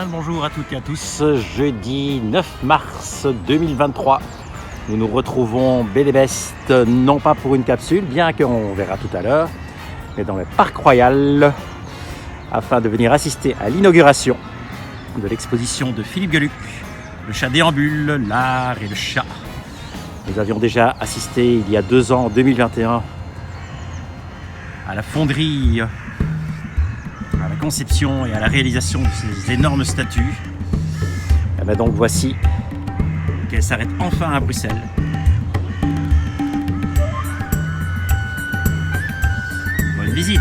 Bien le bonjour à toutes et à tous. Jeudi 9 mars 2023. Nous nous retrouvons Bédébest, non pas pour une capsule, bien qu'on verra tout à l'heure, mais dans le Parc Royal, afin de venir assister à l'inauguration de l'exposition de Philippe Geluck, le chat déambule, l'art et le chat. Nous avions déjà assisté il y a 2 ans, en 2021, à la fonderie, à la conception et à la réalisation de ces énormes statues. Et bien donc voici qu'elle s'arrête enfin à Bruxelles. Bonne visite!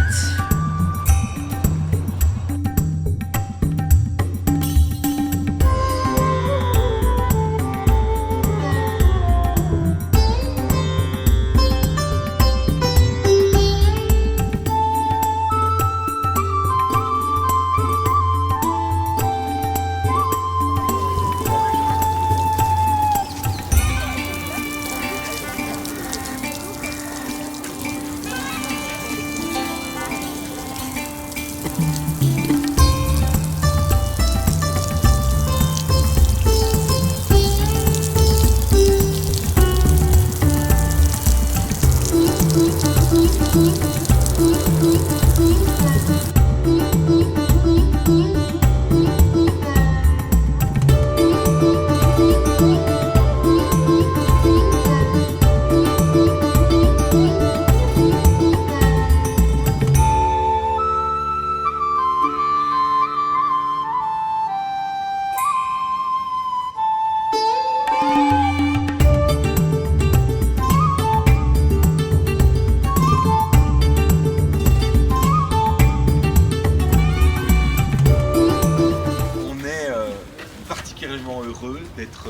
Particulièrement heureux d'être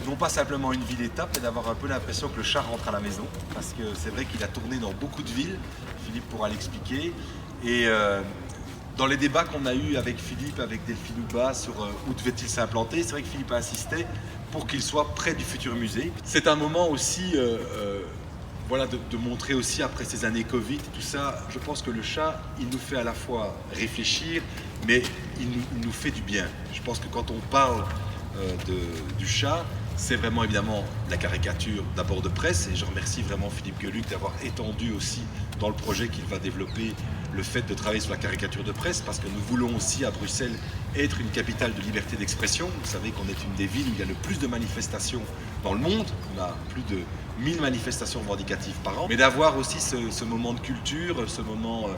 non pas simplement une ville étape, mais d'avoir un peu l'impression que le chat rentre à la maison, parce que c'est vrai qu'il a tourné dans beaucoup de villes, Philippe pourra l'expliquer, et dans les débats qu'on a eus avec Philippe, avec Delphine Houba sur où devait-il s'implanter, c'est vrai que Philippe a insisté pour qu'il soit près du futur musée. C'est un moment aussi voilà, de montrer aussi après ces années Covid et tout ça, je pense que le chat, il nous fait à la fois réfléchir, mais il nous fait du bien. Je pense que quand on parle du chat, c'est vraiment évidemment la caricature d'abord de presse, et je remercie vraiment Philippe Geluck d'avoir étendu aussi dans le projet qu'il va développer le fait de travailler sur la caricature de presse, parce que nous voulons aussi à Bruxelles être une capitale de liberté d'expression. Vous savez qu'on est une des villes où il y a le plus de manifestations dans le monde, on a plus de 1000 manifestations revendicatives par an, mais d'avoir aussi ce moment de culture, ce moment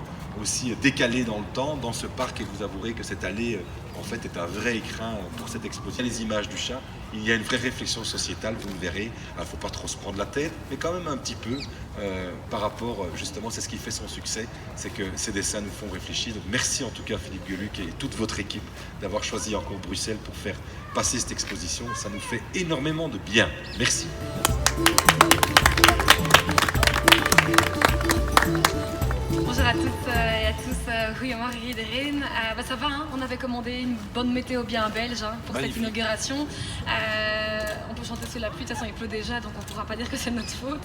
aussi décalé dans le temps, dans ce parc, et vous avouerez que cette allée en fait est un vrai écrin pour cette exposition. Les images du chat, il y a une vraie réflexion sociétale, vous le verrez, il ne faut pas trop se prendre la tête, mais quand même un petit peu par rapport, justement, c'est ce qui fait son succès, c'est que ces dessins nous font réfléchir. Donc merci en tout cas Philippe Geluck et toute votre équipe d'avoir choisi encore Bruxelles pour faire passer cette exposition, ça nous fait énormément de bien. Merci. Bonjour à toutes et à tous, goedemorgen iedereen. Ça va, hein, on avait commandé une bonne météo bien belge pour cette inauguration. On peut chanter sous la pluie, de toute façon il pleut déjà, donc on ne pourra pas dire que c'est notre faute.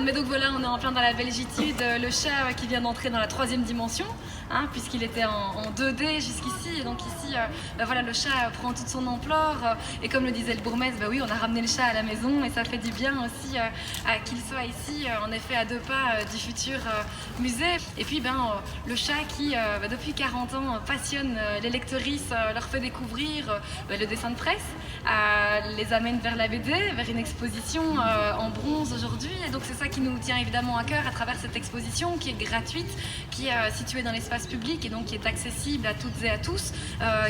Mais donc voilà, on est en plein dans la belgitude, le chat qui vient d'entrer dans la 3e dimension, hein, puisqu'il était en 2D jusqu'ici, et donc ici voilà, le chat prend toute son ampleur, et comme le disait le bourgmestre, oui, on a ramené le chat à la maison, et ça fait du bien aussi qu'il soit ici, en effet à 2 pas du futur musée. Et puis le chat qui depuis 40 ans passionne les lectrices, leur fait découvrir le dessin de presse, les amène vers la BD, vers une exposition en bronze aujourd'hui, et donc c'est ça qui nous tient évidemment à cœur à travers cette exposition qui est gratuite, qui est située dans l'espace public et donc qui est accessible à toutes et à tous,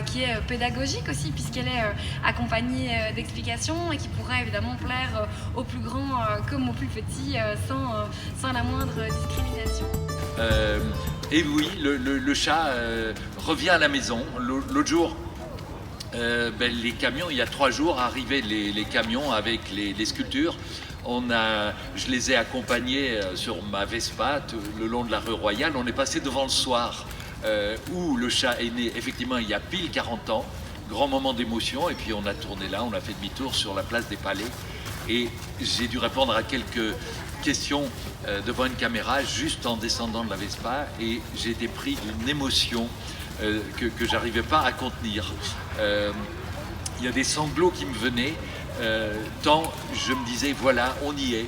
qui est pédagogique aussi puisqu'elle est accompagnée d'explications et qui pourrait évidemment plaire aux plus grands comme aux plus petits sans la moindre discrimination. Et oui, le chat revient à la maison. L'autre jour, les camions, il y a 3 jours, arrivaient les camions avec les sculptures. Je les ai accompagnés sur ma Vespa le long de la rue Royale. On est passé devant le soir où le chat est né, effectivement, il y a pile 40 ans. Grand moment d'émotion, et puis on a tourné là, on a fait demi-tour sur la place des Palais. Et j'ai dû répondre à quelques question devant une caméra juste en descendant de la Vespa et j'ai été pris d'une émotion que j'arrivais pas à contenir. Il y a des sanglots qui me venaient tant je me disais voilà, on y est,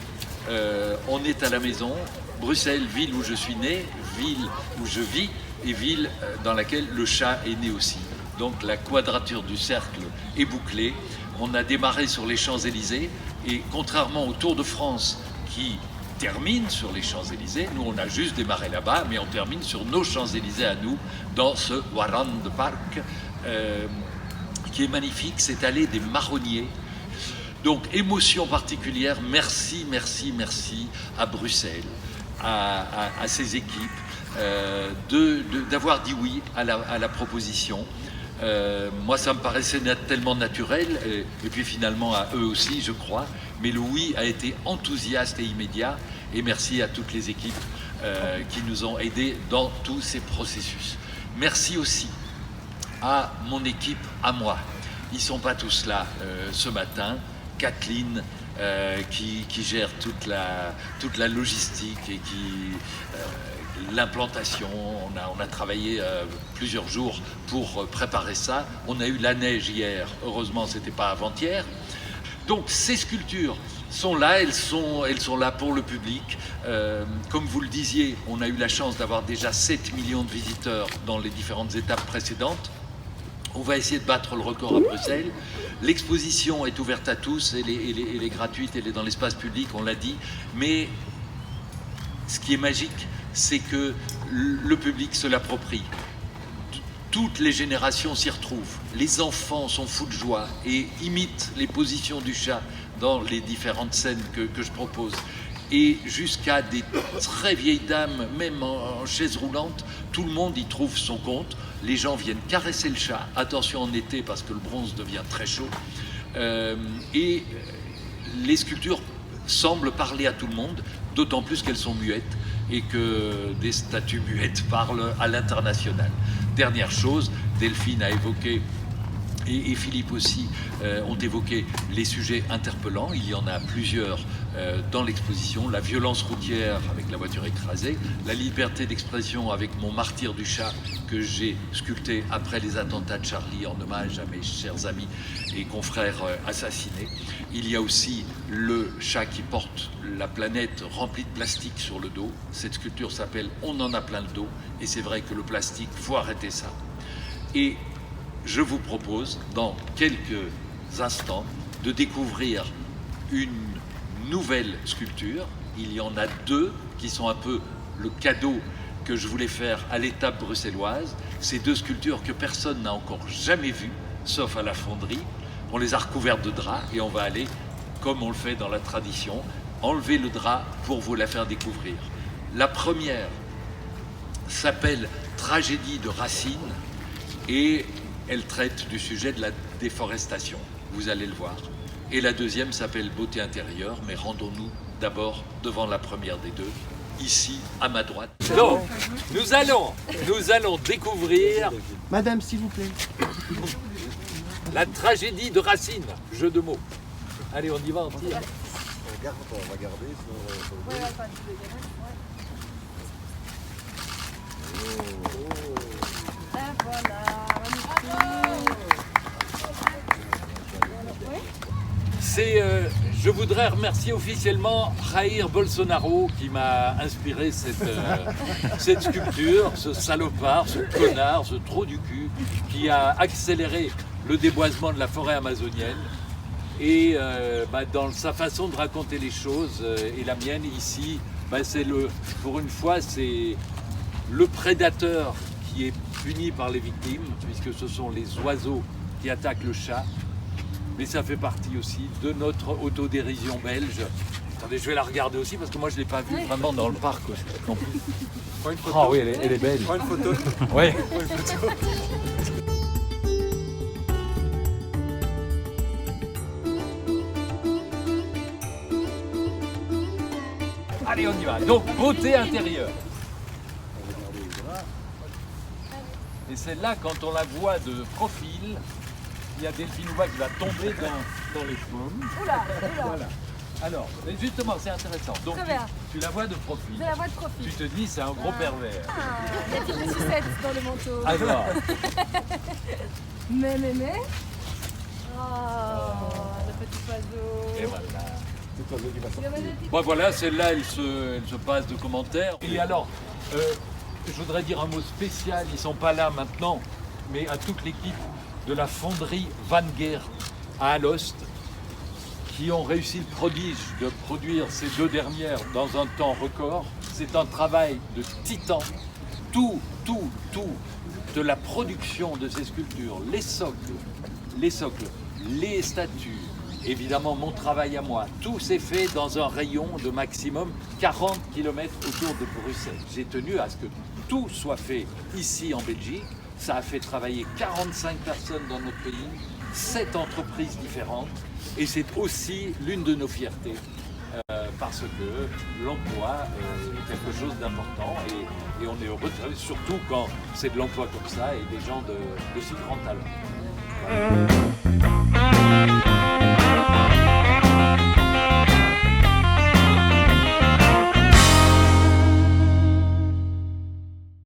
on est à la maison. Bruxelles, ville où je suis né, ville où je vis et ville dans laquelle le chat est né aussi. Donc la quadrature du cercle est bouclée. On a démarré sur les Champs-Élysées et contrairement au Tour de France qui termine sur les Champs-Élysées, nous on a juste démarré là-bas, mais on termine sur nos Champs-Élysées à nous, dans ce Warand Park qui est magnifique, cette allée des marronniers. Donc émotion particulière, merci, merci, merci à Bruxelles, à ses équipes, d'avoir dit oui à la proposition. Moi, ça me paraissait tellement naturel, et puis finalement à eux aussi, je crois. Mais le oui a été enthousiaste et immédiat. Et merci à toutes les équipes qui nous ont aidés dans tous ces processus. Merci aussi à mon équipe, à moi. Ils ne sont pas tous là ce matin. Kathleen, qui gère toute la logistique et l'implantation. On a travaillé plusieurs jours pour préparer ça. On a eu la neige hier, heureusement ce n'était pas avant-hier. Donc ces sculptures sont là, elles sont là pour le public. Comme vous le disiez, on a eu la chance d'avoir déjà 7 millions de visiteurs dans les différentes étapes précédentes. On va essayer de battre le record à Bruxelles. L'exposition est ouverte à tous, elle est gratuite, elle est dans l'espace public, on l'a dit. Mais ce qui est magique, c'est que le public se l'approprie. Toutes les générations s'y retrouvent. Les enfants sont fous de joie et imitent les positions du chat dans les différentes scènes que je propose. Et jusqu'à des très vieilles dames, même en chaise roulante, tout le monde y trouve son compte. Les gens viennent caresser le chat. Attention en été parce que le bronze devient très chaud. Et les sculptures semblent parler à tout le monde, d'autant plus qu'elles sont muettes et que des statues muettes parlent à l'international. Dernière chose, Delphine a évoqué et Philippe aussi ont évoqué les sujets interpellants. Il y en a plusieurs dans l'exposition. La violence routière avec la voiture écrasée, la liberté d'expression avec mon martyr du chat que j'ai sculpté après les attentats de Charlie en hommage à mes chers amis et confrères assassinés. Il y a aussi le chat qui porte la planète remplie de plastique sur le dos. Cette sculpture s'appelle « On en a plein le dos » et c'est vrai que le plastique, faut arrêter ça. Et je vous propose, dans quelques instants, de découvrir une nouvelle sculpture. Il y en a deux qui sont un peu le cadeau que je voulais faire à l'étape bruxelloise. Ces deux sculptures que personne n'a encore jamais vues, sauf à la fonderie. On les a recouvertes de drap et on va aller, comme on le fait dans la tradition, enlever le drap pour vous la faire découvrir. La première s'appelle « Tragédie de Racine » et elle traite du sujet de la déforestation, vous allez le voir. Et la deuxième s'appelle Beauté intérieure, mais rendons-nous d'abord devant la première des deux, ici à ma droite. Donc, nous allons découvrir... Madame, s'il vous plaît. La tragédie de Racine, jeu de mots. Allez, on y va, on tire. On va garder. Je voudrais remercier officiellement Jair Bolsonaro qui m'a inspiré cette sculpture, ce salopard, ce connard, ce trou du cul qui a accéléré le déboisement de la forêt amazonienne. Et dans sa façon de raconter les choses, et la mienne ici, pour une fois, c'est le prédateur qui est puni par les victimes, puisque ce sont les oiseaux qui attaquent le chat. Mais ça fait partie aussi de notre autodérision belge. Attendez, je vais la regarder aussi parce que moi je ne l'ai pas vue vraiment dans le parc non plus. Prends une photo. Ah oui, elle est belle. Prends une photo. Oui. Prends une photo. Allez, on y va. Donc, beauté intérieure. Et celle-là, quand on la voit de profil, il y a Delphine Houba qui va tomber dans les pommes. Voilà. Alors, mais justement, c'est intéressant. Donc, Très bien. tu la vois de profil. De la voix de profil. Tu te dis, c'est un gros pervers. Ah, y a-t-il des sucettes dans le manteau? Alors, Mais. Oh, le petit oiseau. et voilà. C'est toi qui va Il y a sortir. des petits- Bon, voilà, celle-là, elle se passe de commentaires. Et alors, je voudrais dire un mot spécial, ils ne sont pas là maintenant, mais à toute l'équipe de la fonderie Van Geert à Alost, qui ont réussi le prodige de produire ces 2 dernières dans un temps record. C'est un travail de titan. Tout de la production de ces sculptures, les socles, les statues, évidemment mon travail à moi, tout s'est fait dans un rayon de maximum 40 km autour de Bruxelles. J'ai tenu à ce que tout soit fait ici en Belgique. Ça a fait travailler 45 personnes dans notre pays, 7 entreprises différentes, et c'est aussi l'une de nos fiertés. Parce que l'emploi est quelque chose d'important et on est heureux, surtout quand c'est de l'emploi comme ça et des gens de si grand talent. Voilà.